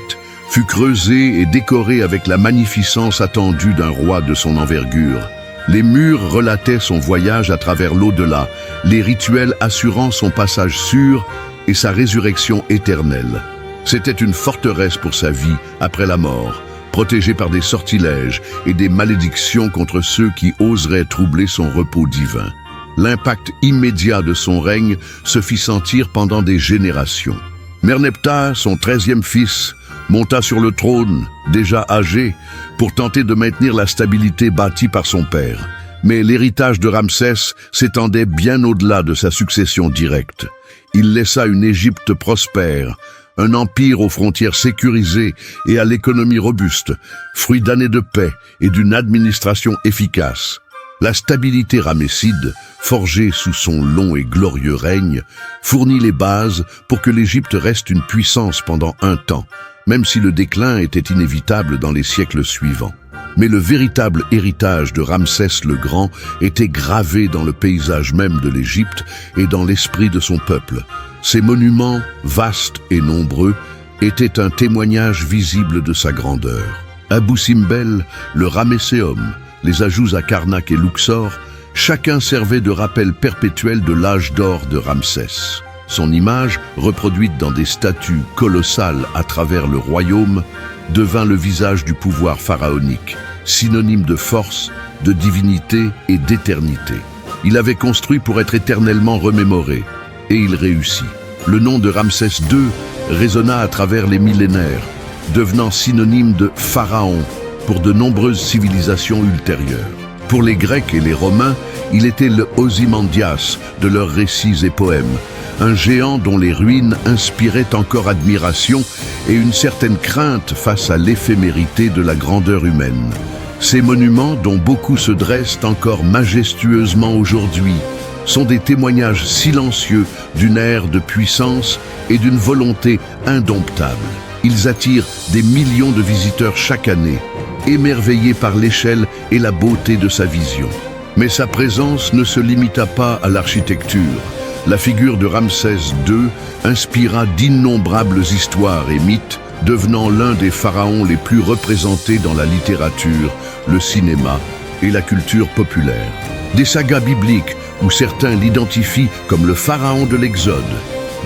A: fut creusée et décorée avec la magnificence attendue d'un roi de son envergure. Les murs relataient son voyage à travers l'au-delà, les rituels assurant son passage sûr et sa résurrection éternelle. C'était une forteresse pour sa vie après la mort, protégée par des sortilèges et des malédictions contre ceux qui oseraient troubler son repos divin. L'impact immédiat de son règne se fit sentir pendant des générations. Merneptah, son 13e fils, monta sur le trône, déjà âgé, pour tenter de maintenir la stabilité bâtie par son père. Mais l'héritage de Ramsès s'étendait bien au-delà de sa succession directe. Il laissa une Égypte prospère, un empire aux frontières sécurisées et à l'économie robuste, fruit d'années de paix et d'une administration efficace. La stabilité ramesside, forgée sous son long et glorieux règne, fournit les bases pour que l'Égypte reste une puissance pendant un temps, même si le déclin était inévitable dans les siècles suivants. Mais le véritable héritage de Ramsès le Grand était gravé dans le paysage même de l'Égypte et dans l'esprit de son peuple. Ces monuments, vastes et nombreux, étaient un témoignage visible de sa grandeur. Abou Simbel, le Ramesséum, les ajouts à Karnak et Luxor, chacun servait de rappel perpétuel de l'âge d'or de Ramsès. Son image, reproduite dans des statues colossales à travers le royaume, devint le visage du pouvoir pharaonique, synonyme de force, de divinité et d'éternité. Il avait construit pour être éternellement remémoré, et il réussit. Le nom de Ramsès II résonna à travers les millénaires, devenant synonyme de pharaon pour de nombreuses civilisations ultérieures. Pour les Grecs et les Romains, il était le Ozymandias de leurs récits et poèmes, un géant dont les ruines inspiraient encore admiration et une certaine crainte face à l'éphémérité de la grandeur humaine. Ces monuments, dont beaucoup se dressent encore majestueusement aujourd'hui, sont des témoignages silencieux d'une ère de puissance et d'une volonté indomptable. Ils attirent des millions de visiteurs chaque année, émerveillés par l'échelle et la beauté de sa vision. Mais sa présence ne se limita pas à l'architecture. La figure de Ramsès II inspira d'innombrables histoires et mythes, devenant l'un des pharaons les plus représentés dans la littérature, le cinéma et la culture populaire. Des sagas bibliques où certains l'identifient comme le pharaon de l'Exode,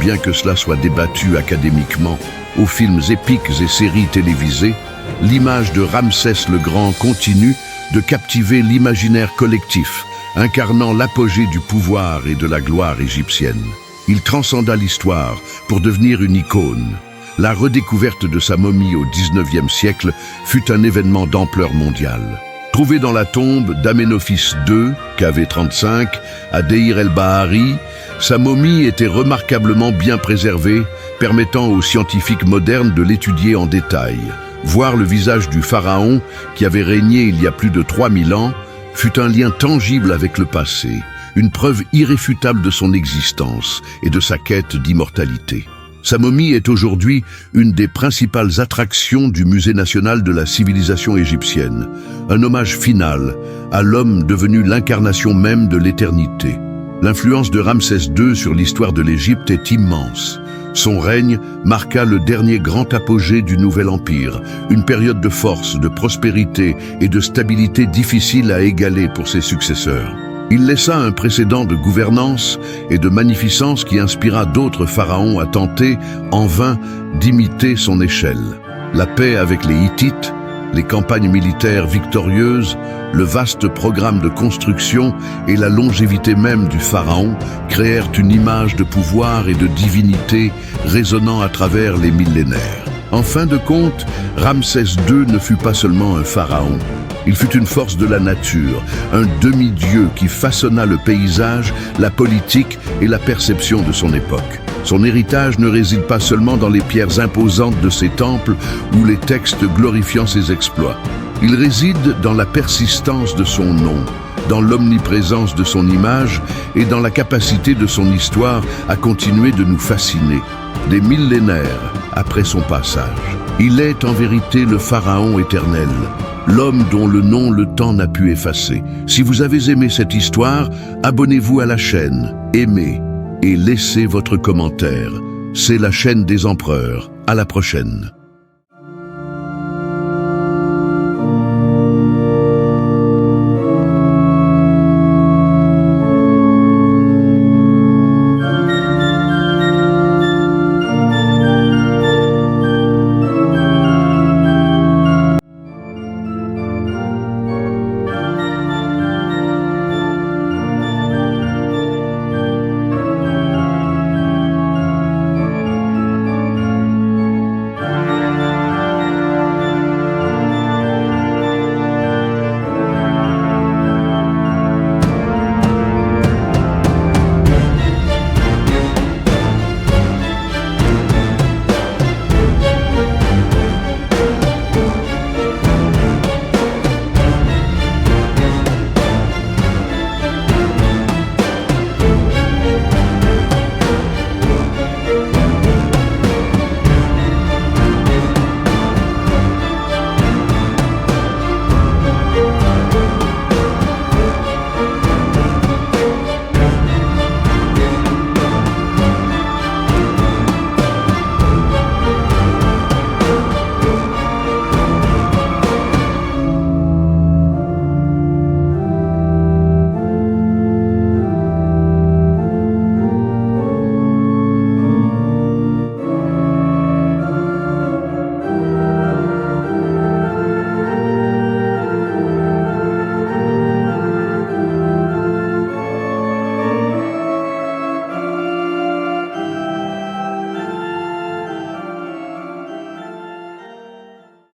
A: bien que cela soit débattu académiquement, aux films épiques et séries télévisées, l'image de Ramsès le Grand continue de captiver l'imaginaire collectif, incarnant l'apogée du pouvoir et de la gloire égyptienne. Il transcenda l'histoire pour devenir une icône. La redécouverte de sa momie au XIXe siècle fut un événement d'ampleur mondiale. Trouvée dans la tombe d'Aménophis II, KV35, à Deir el-Bahari, sa momie était remarquablement bien préservée, permettant aux scientifiques modernes de l'étudier en détail. Voir le visage du pharaon, qui avait régné il y a plus de 3000 ans, fut un lien tangible avec le passé, une preuve irréfutable de son existence et de sa quête d'immortalité. Sa momie est aujourd'hui une des principales attractions du Musée national de la civilisation égyptienne, un hommage final à l'homme devenu l'incarnation même de l'éternité. L'influence de Ramsès II sur l'histoire de l'Égypte est immense. Son règne marqua le dernier grand apogée du Nouvel Empire, une période de force, de prospérité et de stabilité difficile à égaler pour ses successeurs. Il laissa un précédent de gouvernance et de magnificence qui inspira d'autres pharaons à tenter, en vain, d'imiter son échelle. La paix avec les Hittites, les campagnes militaires victorieuses, le vaste programme de construction et la longévité même du pharaon créèrent une image de pouvoir et de divinité résonnant à travers les millénaires. En fin de compte, Ramsès II ne fut pas seulement un pharaon. Il fut une force de la nature, un demi-dieu qui façonna le paysage, la politique et la perception de son époque. Son héritage ne réside pas seulement dans les pierres imposantes de ses temples ou les textes glorifiant ses exploits. Il réside dans la persistance de son nom, dans l'omniprésence de son image et dans la capacité de son histoire à continuer de nous fasciner, des millénaires après son passage. Il est en vérité le pharaon éternel, l'homme dont le nom le temps n'a pu effacer. Si vous avez aimé cette histoire, abonnez-vous à la chaîne, aimez et laissez votre commentaire. C'est la chaîne des empereurs. À la prochaine.